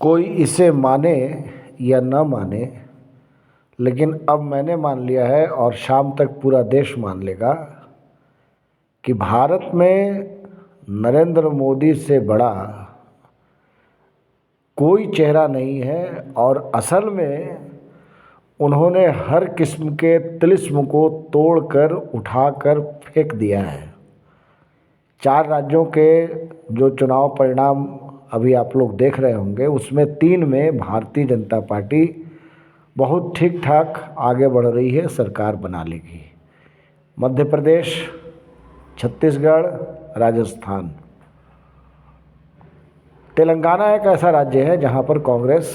कोई इसे माने या न माने, लेकिन अब मैंने मान लिया है और शाम तक पूरा देश मान लेगा कि भारत में नरेंद्र मोदी से बड़ा कोई चेहरा नहीं है। और असल में उन्होंने हर किस्म के तिलिस्म को तोड़कर उठाकर फेंक दिया है। 4 राज्यों के जो चुनाव परिणाम अभी आप लोग देख रहे होंगे, उसमें 3 में भारतीय जनता पार्टी बहुत ठीक ठाक आगे बढ़ रही है, सरकार बना लेगी। मध्य प्रदेश, छत्तीसगढ़, राजस्थान। तेलंगाना एक ऐसा राज्य है जहां पर कांग्रेस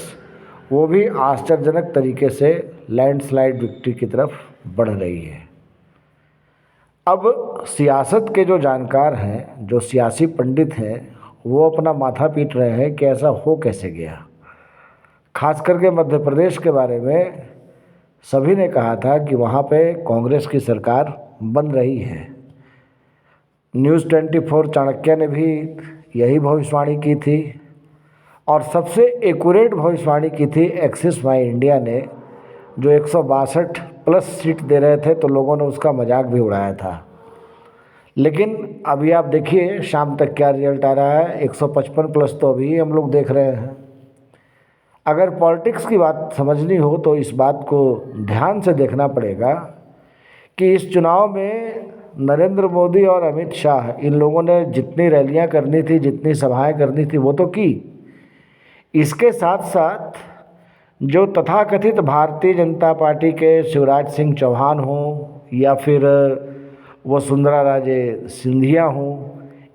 वो भी आश्चर्यजनक तरीके से लैंडस्लाइड विक्ट्री की तरफ बढ़ रही है। अब सियासत के जो जानकार हैं, जो सियासी पंडित हैं, वो अपना माथा पीट रहे हैं कि ऐसा हो कैसे गया। खास करके मध्य प्रदेश के बारे में सभी ने कहा था कि वहाँ पे कांग्रेस की सरकार बन रही है। न्यूज़ 24 चाणक्य ने भी यही भविष्यवाणी की थी और सबसे एक्यूरेट भविष्यवाणी की थी एक्सिस माई इंडिया ने, जो 162 प्लस सीट दे रहे थे, तो लोगों ने उसका मजाक भी उड़ाया था। लेकिन अभी आप देखिए शाम तक क्या रिजल्ट आ रहा है। 155 प्लस तो अभी हम लोग देख रहे हैं। अगर पॉलिटिक्स की बात समझनी हो तो इस बात को ध्यान से देखना पड़ेगा कि इस चुनाव में नरेंद्र मोदी और अमित शाह, इन लोगों ने जितनी रैलियां करनी थी, जितनी सभाएं करनी थी, वो तो की। इसके साथ साथ जो तथाकथित भारतीय जनता पार्टी के शिवराज सिंह चौहान हों या फिर वसुंधरा राजे सिंधिया हों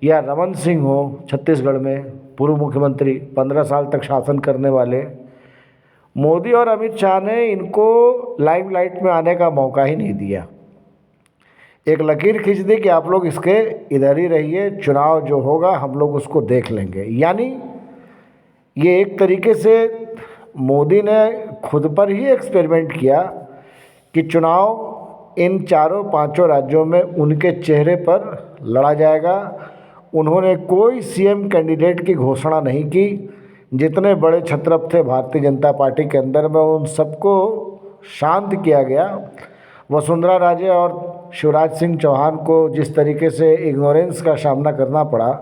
या रमन सिंह हों, छत्तीसगढ़ में पूर्व मुख्यमंत्री 15 साल तक शासन करने वाले, मोदी और अमित शाह ने इनको लाइमलाइट में आने का मौका ही नहीं दिया। एक लकीर खींच दी कि आप लोग इसके इधर ही रहिए, चुनाव जो होगा हम लोग उसको देख लेंगे। यानी ये एक तरीके से मोदी ने खुद पर ही एक्सपेरिमेंट किया कि चुनाव इन 4-5 राज्यों में उनके चेहरे पर लड़ा जाएगा। उन्होंने कोई सीएम कैंडिडेट की घोषणा नहीं की। जितने बड़े छत्रप थे भारतीय जनता पार्टी के अंदर में, उन सबको शांत किया गया। वसुंधरा राजे और शिवराज सिंह चौहान को जिस तरीके से इग्नोरेंस का सामना करना पड़ा,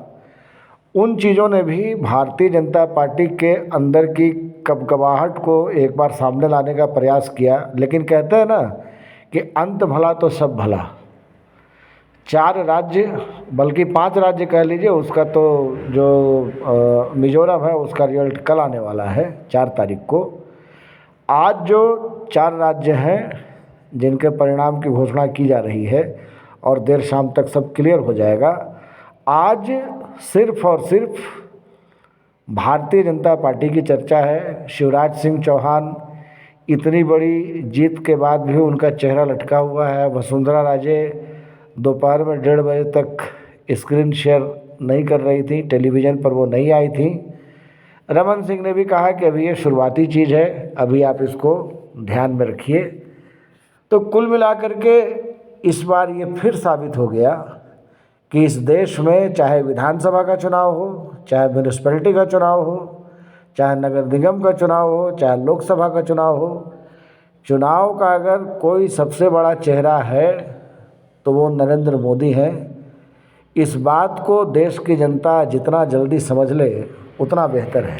उन चीज़ों ने भी भारतीय जनता पार्टी के अंदर की कपकपाहट को एक बार सामने लाने का प्रयास किया। लेकिन कहते हैं ना कि अंत भला तो सब भला। 4 राज्य, बल्कि 5 राज्य कह लीजिए, उसका तो जो मिजोरम है उसका रिजल्ट कल आने वाला है 4 तारीख को। आज जो 4 राज्य हैं जिनके परिणाम की घोषणा की जा रही है और देर शाम तक सब क्लियर हो जाएगा। आज सिर्फ और सिर्फ भारतीय जनता पार्टी की चर्चा है। शिवराज सिंह चौहान, इतनी बड़ी जीत के बाद भी उनका चेहरा लटका हुआ है। वसुंधरा राजे दोपहर में 1:30 बजे तक स्क्रीन शेयर नहीं कर रही थी, टेलीविज़न पर वो नहीं आई थी। रमन सिंह ने भी कहा कि अभी ये शुरुआती चीज़ है, अभी आप इसको ध्यान में रखिए। तो कुल मिलाकर के इस बार ये फिर साबित हो गया कि इस देश में चाहे विधानसभा का चुनाव हो, चाहे म्यूनिसिपैलिटी का चुनाव हो, चाहे नगर निगम का चुनाव हो, चाहे लोकसभा का चुनाव हो, चुनाव का अगर कोई सबसे बड़ा चेहरा है तो वो नरेंद्र मोदी है। इस बात को देश की जनता जितना जल्दी समझ ले उतना बेहतर है।